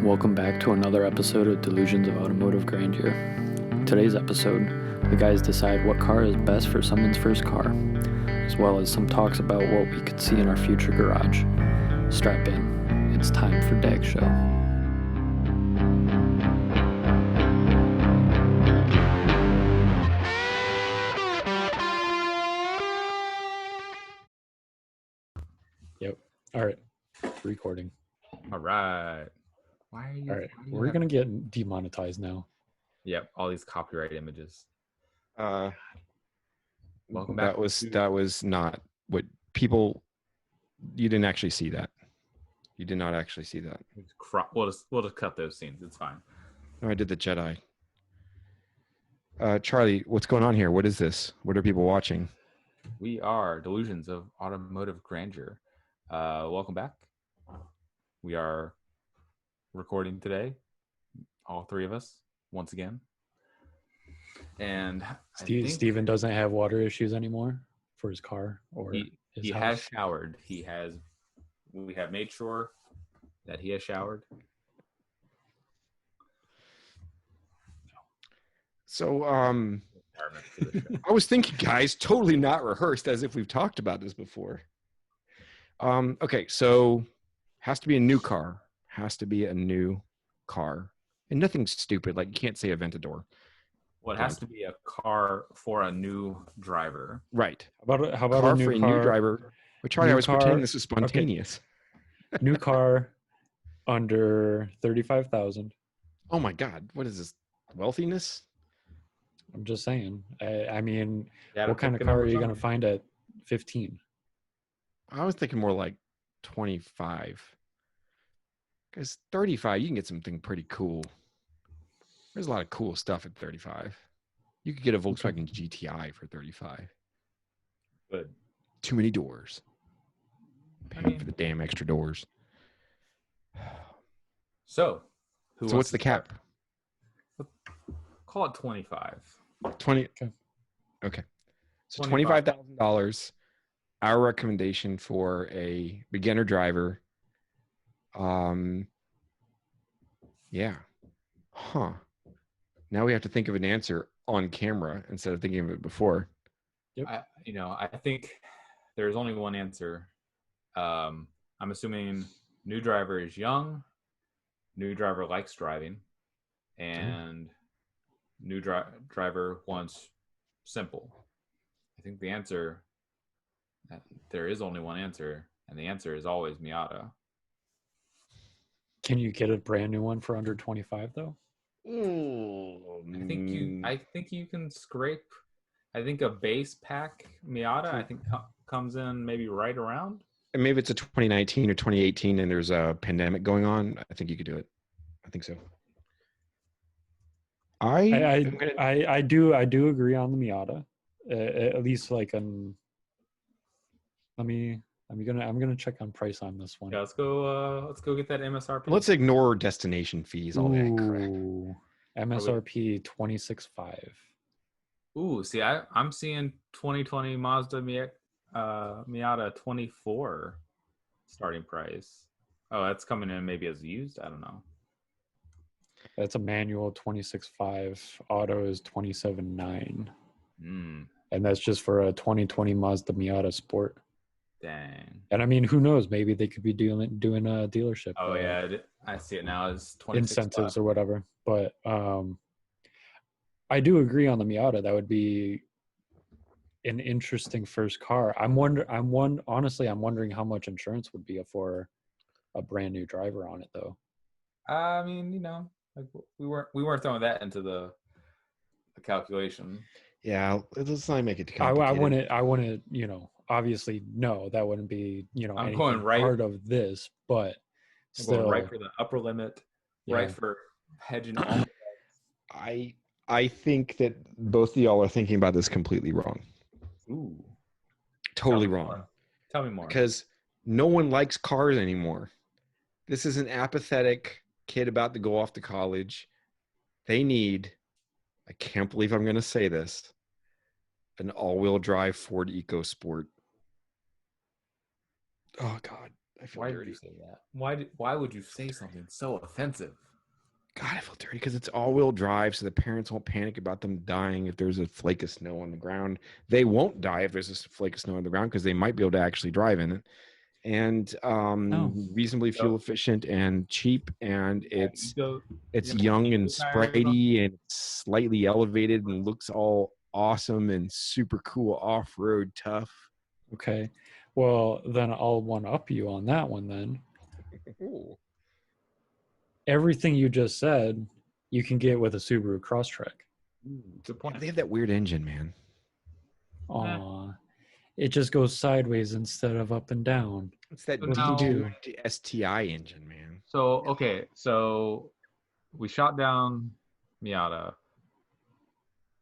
Welcome back to another episode of Delusions of Automotive Grandeur. Today's episode, the guys decide what car is best for someone's first car, as well as some talks about what we could see in our future garage. Strap in, it's time for DAG Show. Yep, all right, recording. All right. Why are you? All right, we're going to get demonetized now. Yep, all these copyright images. Welcome back. That was not what people. You didn't actually see that. You did not actually see that. We'll just cut those scenes. It's fine. No, I did the Jedi. Charlie, what's going on here? What is this? What are people watching? We are Delusions of Automotive Grandeur. Welcome back. We are recording today, all three of us, once again. And Steven doesn't have water issues anymore for his car or he has showered. We have made sure that he has showered. So, I was thinking, guys, totally not rehearsed, as if we've talked about this before. Okay, so has to be a new car. Has to be a new car. And nothing stupid, like you can't say Aventador. Well, it has to be a car for a new driver. Right. How about car a new for a car? new driver? But Charlie, I was pretending this was spontaneous. Okay. New car under 35,000. Oh my God, what is this? Wealthiness? I'm just saying. I mean, Yeah, what kind of car are you going to find at 15? I was thinking more like 25. Because 35, you can get something pretty cool. There's a lot of cool stuff at 35. You could get a Volkswagen GTI for 35. But too many doors. Paying for the damn extra doors. So what's the cap? Call it 25. 20. Okay. So $25,000. Our recommendation for a beginner driver. Yeah. Huh. Now we have to think of an answer on camera instead of thinking of it before. Yep. I think there's only one answer. I'm assuming new driver is young, new driver likes driving, and new driver wants simple. I think the answer, there is only one answer, and the answer is always Miata. Can you get a brand new one for under 25 though? I think you can scrape. I think a base pack Miata comes in maybe right around. And maybe it's a 2019 or 2018 and there's a pandemic going on. I think you could do it. I think so. I do agree on the Miata. At least like I'm gonna check on price on this one. Yeah, let's go get that MSRP. Let's ignore destination fees, all that crap. MSRP 26.5. Ooh, see, I'm seeing 2020 Mazda Miata 24 starting price. Oh, that's coming in maybe as used. I don't know. That's a manual 26.5. Auto is 27.9. And that's just for a 2020 Mazda Miata Sport. Dang. And I mean, who knows? Maybe they could be doing a dealership. Oh yeah, I see it now as 26 incentives or whatever. But I do agree on the Miata. That would be an interesting first car. Honestly, I'm wondering how much insurance would be for a brand new driver on it, though. I mean, like we weren't throwing that into the calculation. Yeah, let's not make it too complicated. I wouldn't, obviously, no, that wouldn't be, I'm going right part of this, but still, going right for the upper limit, right for hedging. I think that both of y'all are thinking about this completely wrong. Ooh, totally wrong. Tell me more. Because no one likes cars anymore. This is an apathetic kid about to go off to college. They need, I can't believe I'm going to say this, an all-wheel drive Ford EcoSport. Oh God, I feel Why dirty. did you say that? Why would you say something so offensive? God, I feel dirty because it's all-wheel drive, so the parents won't panic about them dying if there's a flake of snow on the ground. They won't die if there's a flake of snow on the ground because they might be able to actually drive in it. And reasonably fuel efficient and cheap, and it's young and spritey and slightly elevated and looks all awesome and super cool off-road tough. Okay. Well, then I'll one up you on that one then. Ooh. Everything you just said, you can get with a Subaru Crosstrek. Good point. They have that weird engine, man. Aw. It just goes sideways instead of up and down. It's that So now- D2 STI engine, man. So okay, so we shot down Miata.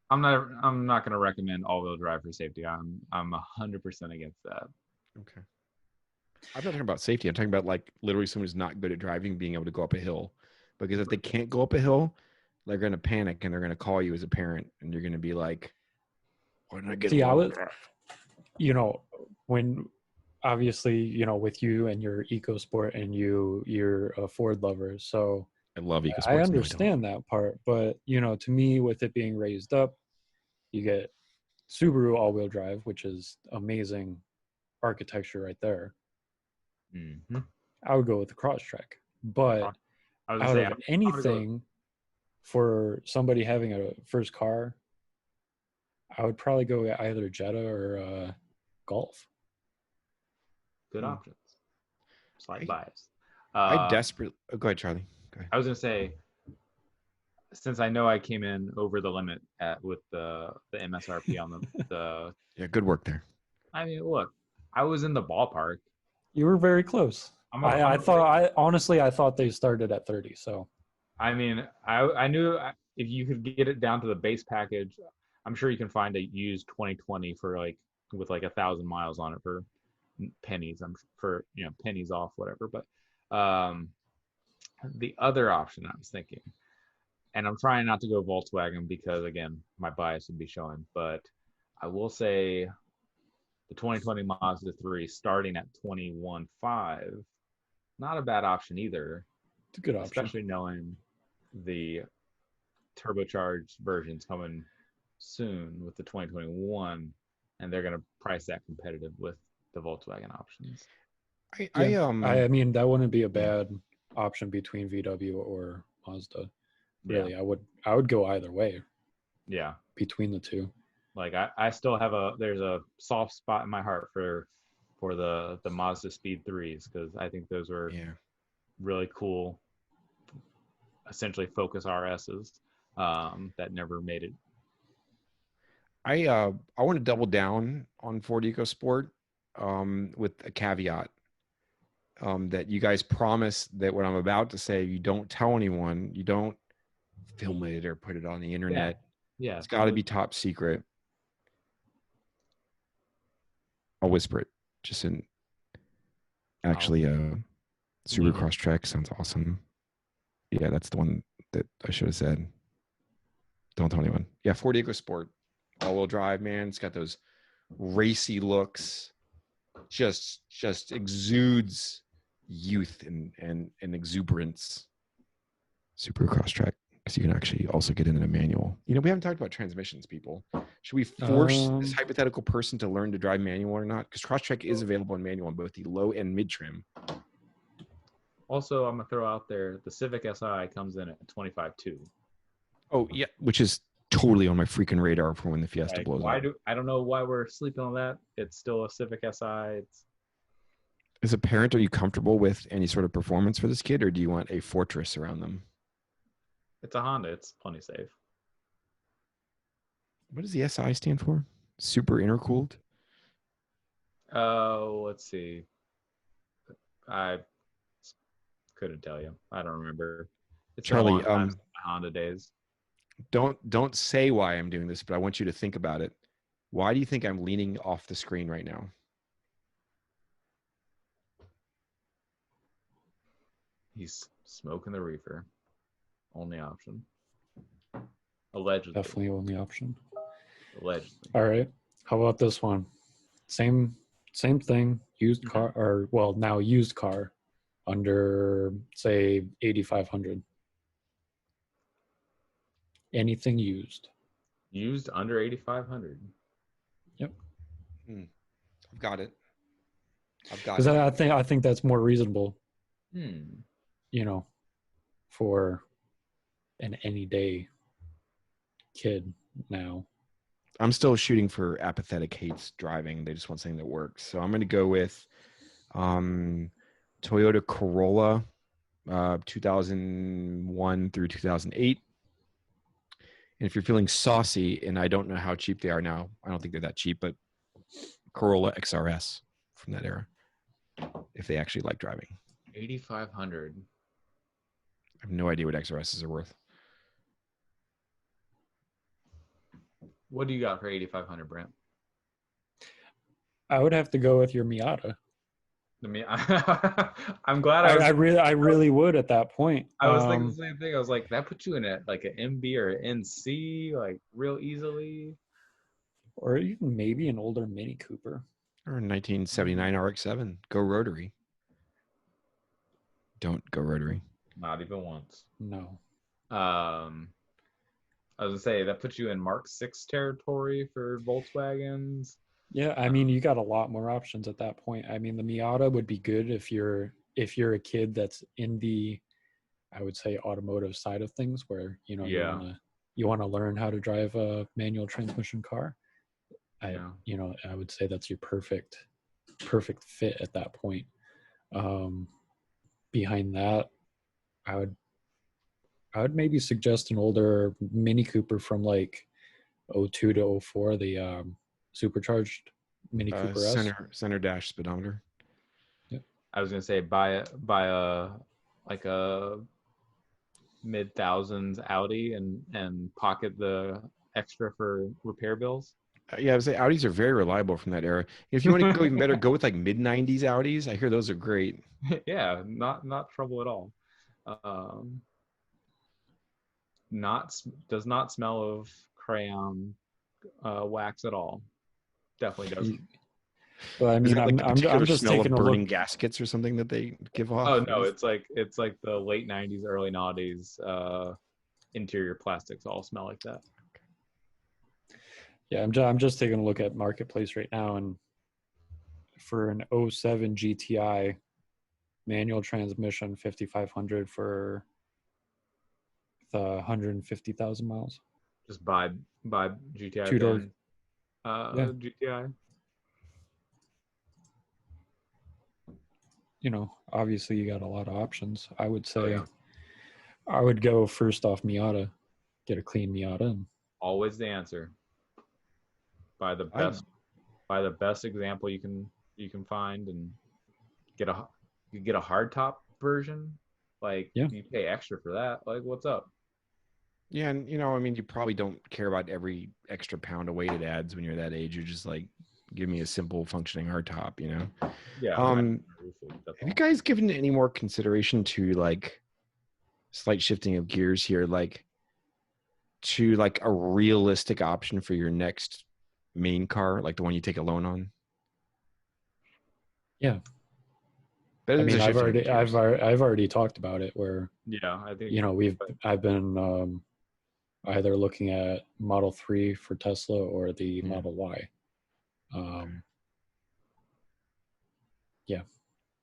I'm not going to recommend all-wheel drive for safety. I'm 100% against that. Okay. I'm not talking about safety. I'm talking about like literally someone who's not good at driving being able to go up a hill. Because if they can't go up a hill, they're going to panic and they're going to call you as a parent and you're going to be like, why didn't I get when obviously, with you and your EcoSport and you're a Ford lover. So I love EcoSports. I understand that part. But, to me, with it being raised up, you get Subaru all-wheel drive, which is amazing architecture right there. Mm-hmm. I would go with the Crosstrek. But out of anything for somebody having a first car, I would probably go with either Jetta or Golf. Good options. Slight bias. I desperately... Oh, go ahead, Charlie. Go ahead. I was going to say, since I know I came in over the limit with the MSRP on the Yeah, good work there. I mean, look, I was in the ballpark. You were very close. I thought they started at 30. So, I mean, I knew if you could get it down to the base package, I'm sure you can find a used 2020 for with 1,000 miles on it for pennies. Pennies off, whatever. But the other option I was thinking, and I'm trying not to go Volkswagen because again, my bias would be showing, but I will say the 2020 Mazda 3 starting at 21.5, not a bad option either. It's a good option. Especially knowing the turbocharged versions coming soon with the 2021, and they're going to price that competitive with the Volkswagen options. I mean, that wouldn't be a bad option between VW or Mazda. Really, I would go either way. Yeah. Between the two. I still have there's a soft spot in my heart for the Mazda Speed 3s because I think those were really cool, essentially Focus RSs that never made it. I want to double down on Ford EcoSport with a caveat that you guys promise that what I'm about to say, you don't tell anyone, you don't film it or put it on the internet. Yeah. It's got to be top secret. I'll whisper it. Just in actually Subaru Crosstrek sounds awesome. Yeah, that's the one that I should have said. Don't tell anyone. Yeah, Ford EcoSport, all-wheel drive, man. It's got those racy looks. Just exudes youth and exuberance. Subaru Crosstrek, because you can actually also get in a manual. We haven't talked about transmissions, people. Should we force this hypothetical person to learn to drive manual or not? Because Crosstrek is available in manual on both the low and mid trim. Also, I'm gonna throw out there the Civic Si comes in at 25.2. Oh yeah, which is totally on my freaking radar for when the Fiesta blows up. I don't know why we're sleeping on that. It's still a Civic Si. As a parent, are you comfortable with any sort of performance for this kid, or do you want a fortress around them? It's a Honda. It's plenty safe. What does the SI stand for? Super intercooled? Oh, let's see. I couldn't tell you. I don't remember. It's Charlie, been a long time since my Honda days. Don't say why I'm doing this, but I want you to think about it. Why do you think I'm leaning off the screen right now? He's smoking the reefer. Only option. Allegedly. Definitely only option. Allegedly. All right. How about this one? Same thing. used car, or well, now used car, under say 8,500. Anything used. Used under 8,500. Yep. I've got it. Because I think that's more reasonable. Hmm. You know, for an any day kid now. I'm still shooting for apathetic hates driving. They just want something that works. So I'm going to go with Toyota Corolla, 2001 through 2008. And if you're feeling saucy, and I don't know how cheap they are now, I don't think they're that cheap, but Corolla XRS from that era, if they actually like driving. 8,500. I have no idea what XRSs are worth. What do you got for 8,500, Brent? I would have to go with your Miata. I'm glad I really would at that point. I was thinking the same thing. I was like, that puts you in like an MB or an NC, like real easily. Or even maybe an older Mini Cooper. Or a 1979 RX-7. Go rotary. Don't go rotary. Not even once. No. I was gonna say that puts you in Mark 6 territory for Volkswagens. Yeah, I mean, you got a lot more options at that point. I mean, the Miata would be good if you're a kid that's in the, I would say, automotive side of things, where you want to learn how to drive a manual transmission car. I would say that's your perfect fit at that point. Behind that, I would maybe suggest an older Mini Cooper from like 02 to 04, the supercharged Mini Cooper S. Center dash speedometer. Yep. I was gonna say buy a like a mid-thousands Audi and pocket the extra for repair bills. Yeah, I would say Audis are very reliable from that era. If you want to go even better, go with like mid-90s Audis. I hear those are great. Yeah, not trouble at all. Does not smell of crayon wax at all. Definitely doesn't. Well, I mean, I'm just smell taking of a burning look. gaskets or something that they give off. Oh no, it's like the late 90s, early 90s interior plastics all smell like that. Yeah, I'm just taking a look at Marketplace right now, and for an 07 GTI manual transmission, 5,500 for the 150,000 miles. Just buy GTI. Two-door. GTI. Obviously you got a lot of options. I would say I would go first off Miata, get a clean Miata. And always the answer. Buy the best example you can find, and get a hardtop version. Like you pay extra for that. Like, what's up? Yeah, and I mean, you probably don't care about every extra pound of weight it adds when you're that age. You're just like, give me a simple functioning hardtop, Yeah. Have you guys given any more consideration to like slight shifting of gears here, like to like a realistic option for your next main car, like the one you take a loan on? Yeah. I mean, I've already talked about it where I think I've been either looking at Model 3 for Tesla or the Model Y.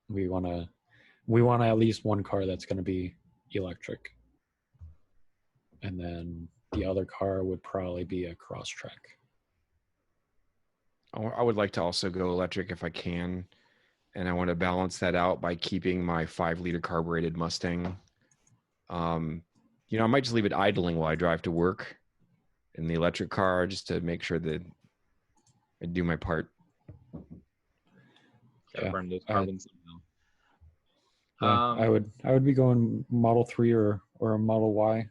We want at least one car that's going to be electric, and then the other car would probably be a Crosstrek. I would like to also go electric if I can, and I want to balance that out by keeping my 5-liter carbureted Mustang. I might just leave it idling while I drive to work in the electric car, just to make sure that I do my part. Burn those carbons. I would be going Model 3 or a Model Y.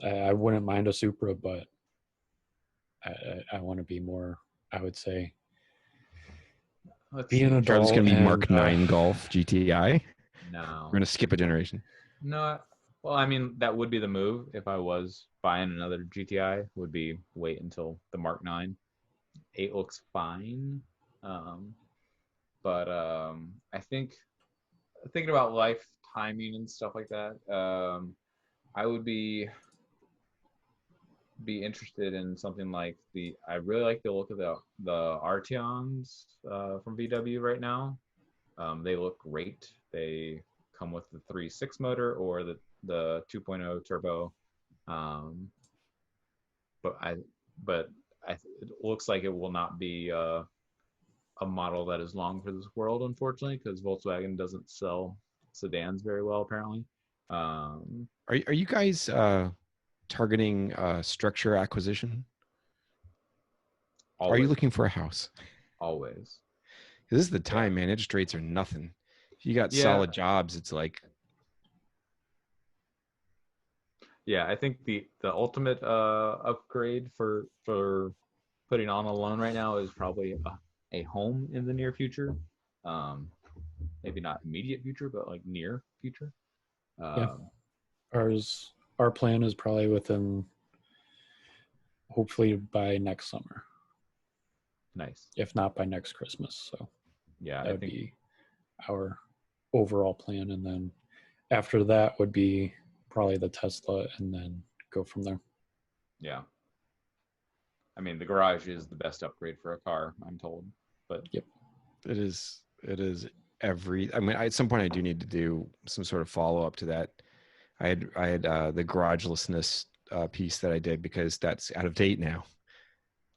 I wouldn't mind a Supra, but I want to be more, I would say, be an adult. It's going to be Mark 9 Golf GTI. No. We're going to skip a generation. No. Well, I mean, that would be the move if I was buying another GTI, would be wait until the Mark 9. 8 looks fine. But I think thinking about life timing and stuff like that, I would be interested in something like I really like the look of the Arteons from VW right now. They look great. They come with the 3.6 motor or the 2.0 turbo. But it looks like it will not be a model that is long for this world, unfortunately, because Volkswagen doesn't sell sedans very well, apparently. Are you guys targeting structure acquisition? Always, Are you looking for a house? always. This is the time, man. Interest rates are nothing. If you got solid jobs, it's like. Yeah, I think the ultimate upgrade for putting on a loan right now is probably a home in the near future. Maybe not immediate future, but like near future. Our plan is probably within, hopefully by next summer. Nice. If not by next Christmas. So yeah, that would be our overall plan. And then after that would be probably the Tesla and then go from there. Yeah. I mean, the garage is the best upgrade for a car, I'm told. But yep, it is. I mean, at some point I do need to do some sort of follow up to that. I had the garagelessness piece that I did because that's out of date now.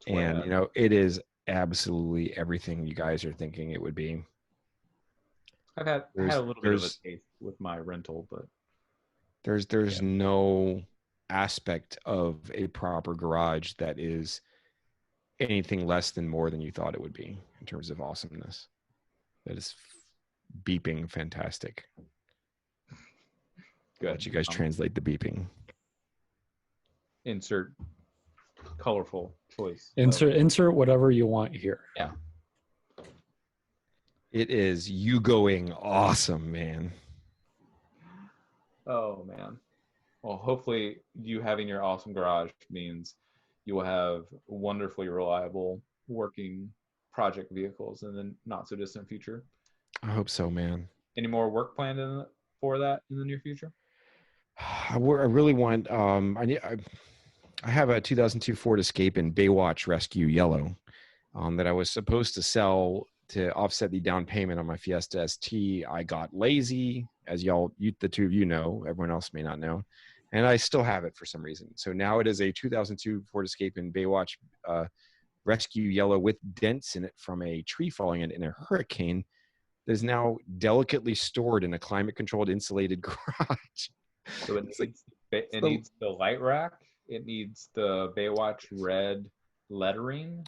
And you know, it is absolutely everything you guys are thinking it would be. I had a little bit of a taste with my rental, but there's no aspect of a proper garage that is anything less than more than you thought it would be in terms of awesomeness. That is beeping fantastic. Good. I'll let you guys translate the beeping. Insert colorful choice. Insert whatever you want here. Yeah. It is you going awesome, man. Oh man. Well, hopefully you having your awesome garage means you will have wonderfully reliable working project vehicles in the not so distant future. I hope so, man. Any more work planned for that in the near future? I really want. I have a 2002 Ford Escape in Baywatch Rescue Yellow that I was supposed to sell to offset the down payment on my Fiesta ST. I got lazy, as the two of you know. Everyone else may not know, and I still have it for some reason. So now it is a 2002 Ford Escape in Baywatch Rescue Yellow with dents in it from a tree falling in a hurricane. That is now delicately stored in a climate-controlled, insulated garage. So it needs the light rack. It needs the Baywatch red lettering.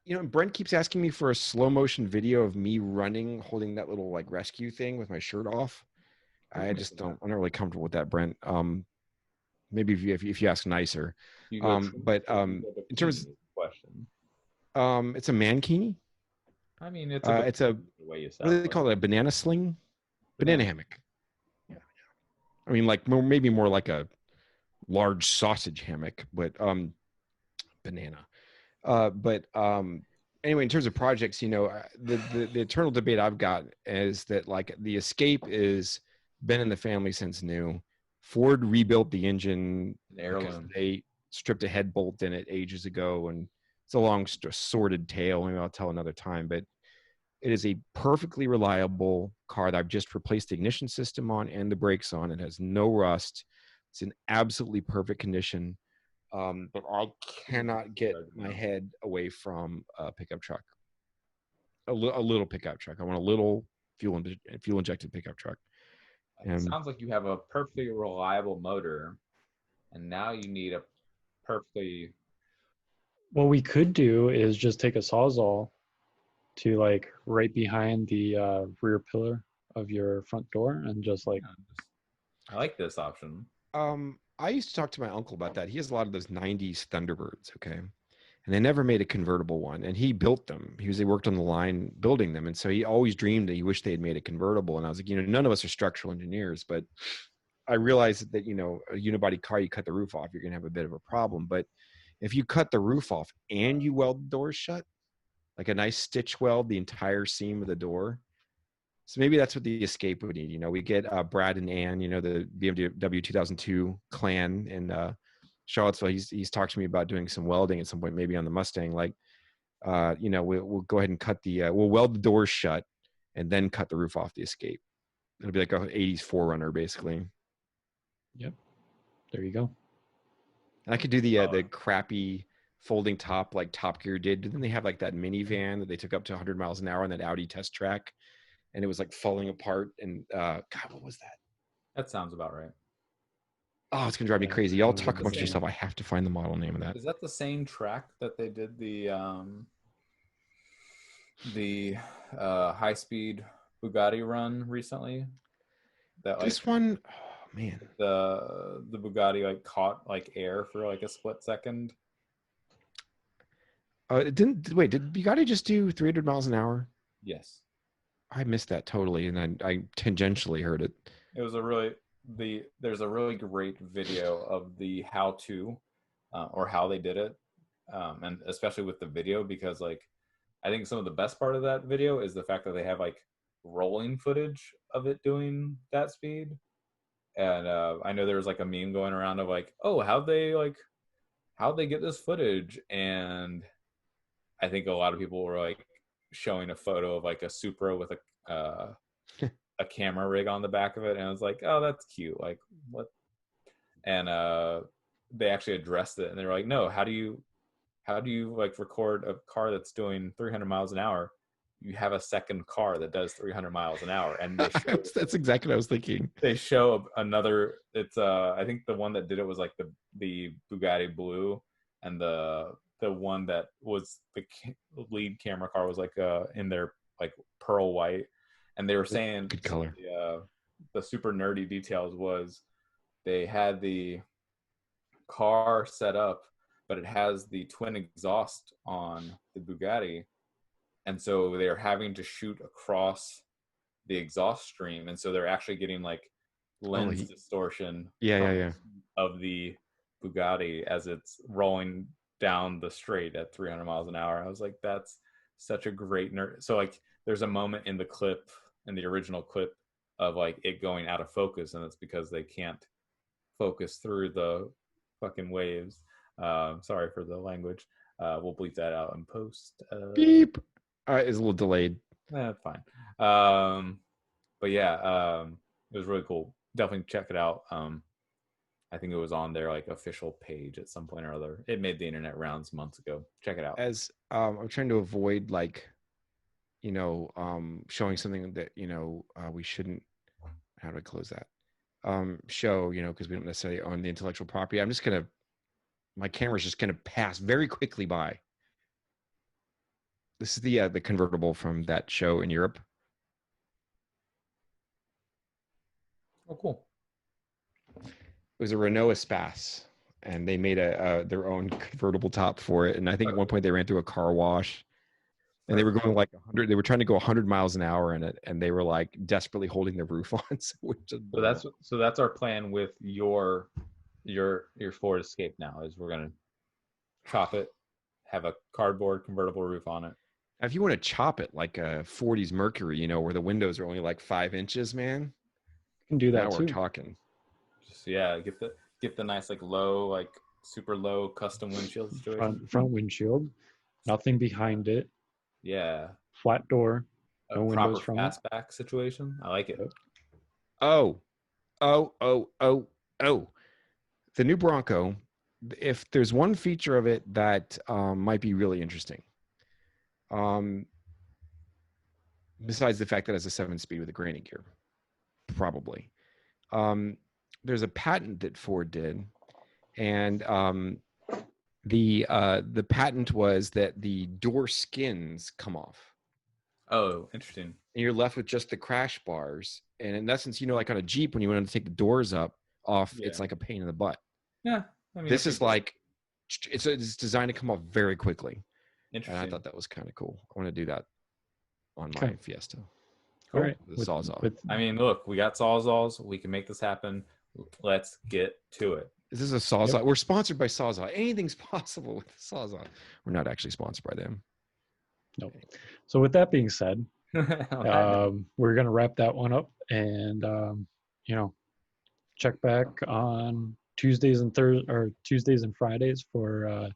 You know, Brent keeps asking me for a slow motion video of me running, holding that little like rescue thing with my shirt off. I just don't. I'm not really comfortable with that, Brent. Maybe if you ask nicer. But in terms of question, it's a mankini. I mean, it's a what do they call it? A banana sling, banana hammock. Yeah. I mean, like maybe more like a large sausage hammock, but banana. Anyway, in terms of projects, you know, the eternal debate I've got is that like the Escape is been in the family since new. Ford rebuilt the engine because they stripped a head bolt in it ages ago, and it's a long sordid tale. Maybe I'll tell another time, but it is a perfectly reliable car that I've just replaced the ignition system on and the brakes on. It has no rust. It's in absolutely perfect condition. But I cannot get my head away from a pickup truck. A little pickup truck. I want a little fuel injected pickup truck. It sounds like you have a perfectly reliable motor, and now you need a perfectly. What we could do is just take a Sawzall to like right behind the rear pillar of your front door and just like. I like this option. I used to talk to my uncle about that. He has a lot of those 90s Thunderbirds, okay? And they never made a convertible one. And he built them. He worked on the line building them. And so he always dreamed that he wished they had made a convertible. And I was like, you know, none of us are structural engineers, but I realized that, you know, a unibody car, you cut the roof off, you're going to have a bit of a problem. But If you cut the roof off and you weld the doors shut, like a nice stitch weld the entire seam of the door. So maybe that's what the Escape would need. We get Brad and Ann, the BMW 2002 clan in Charlottesville. He's talked to me about doing some welding at some point, maybe on the Mustang. Like, we'll go ahead and cut we'll weld the doors shut and then cut the roof off the Escape. It'll be like a 80s 4Runner, basically. Yep. There you go. And I could do the crappy folding top like Top Gear did. Didn't they have like that minivan that they took up to 100 miles an hour on that Audi test track? And it was like falling apart. And God, what was that? That sounds about right. Oh, it's going to drive me crazy. Y'all talk amongst yourself. I have to find the model name of that. Is that the same track that they did the high-speed Bugatti run recently? That this one, oh man, the Bugatti like caught like air for like a split second. It didn't. Wait, did Bugatti just do 300 miles an hour? Yes. I missed that totally, and I tangentially heard it. It was there's a really great video of the how-to or how they did it, and especially with the video, because like I think some of the best part of that video is the fact that they have like rolling footage of it doing that speed. And I know there was like a meme going around of like, oh, how'd they get this footage? And I think a lot of people were like showing a photo of like a Supra with a camera rig on the back of it, and I was like, oh, that's cute. Like, what? And they actually addressed it, and they were like, no, how do you like record a car that's doing 300 miles an hour? You have a second car that does 300 miles an hour, and they show, that's exactly what I was thinking. They show another. It's I think the one that did it was like the Bugatti Blue, and the one that was the lead camera car was like in their like pearl white, and they were saying good color. The super nerdy details was they had the car set up, but it has the twin exhaust on the Bugatti. And so they're having to shoot across the exhaust stream. And so they're actually getting like lens distortion of the Bugatti as it's rolling down the straight at 300 miles an hour. I was like, that's such a great nerd. So like there's a moment in the original clip of like it going out of focus. And it's because they can't focus through the fucking waves. Sorry for the language. We'll bleep that out in post. Beep. It's a little delayed. That's fine. But yeah, it was really cool. Definitely check it out. I think it was on their like official page at some point or other. It made the internet rounds months ago. Check it out. As I'm trying to avoid like, showing something that we shouldn't. How do I close that? Show because we don't necessarily own the intellectual property. My camera's just gonna pass very quickly by. This is the convertible from that show in Europe. Oh, cool. It was a Renault Espace, and they made their own convertible top for it. And I think at one point they ran through a car wash, and they were going like 100. They were trying to go 100 miles an hour in it, and they were like desperately holding the roof on. So that's our plan with your Ford Escape now. Is we're gonna chop it, have a cardboard convertible roof on it. If you want to chop it like a 40s Mercury, where the windows are only like 5 inches, man, you can do that now too. We're talking. Just get the nice like low, like super low custom windshield situation. Front windshield, nothing behind it. Yeah. Flat door. No windows from fastback situation. I like it. Oh. The new Bronco, if there's one feature of it that might be really interesting. Besides the fact that it has a 7-speed with a granny gear, probably. There's a patent that Ford did, and the patent was that the door skins come off. Oh, interesting. And you're left with just the crash bars. And in essence, like on a Jeep, when you want to take the doors off, it's like a pain in the butt. Yeah. I mean, this is like, it's designed to come off very quickly. Interesting. And I thought that was kind of cool. I want to do that on my Fiesta. All right. The Sawzall. I mean, look, we got Sawzalls. We can make this happen. Let's get to it. This is a Sawzall. Yep. We're sponsored by Sawzall. Anything's possible with Sawzall. We're not actually sponsored by them. Nope. So with that being said, we're going to wrap that one up and, check back on Tuesdays and Fridays for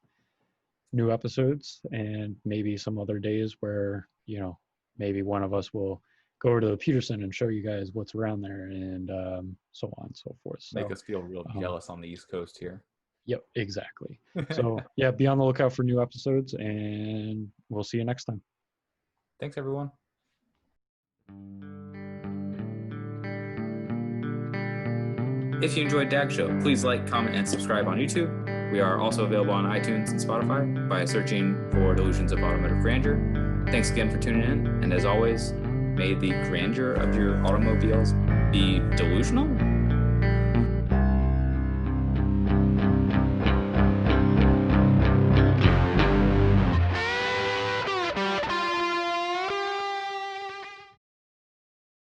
new episodes, and maybe some other days where, maybe one of us will go over to the Peterson and show you guys what's around there, and so on and so forth. So, make us feel real jealous on the East Coast here. Yep, exactly. So yeah, be on the lookout for new episodes, and we'll see you next time. Thanks, everyone. If you enjoyed DAG Show, please like, comment, and subscribe on YouTube. We are also available on iTunes and Spotify by searching for Delusions of Automotive Grandeur. Thanks again for tuning in, and as always, may the grandeur of your automobiles be delusional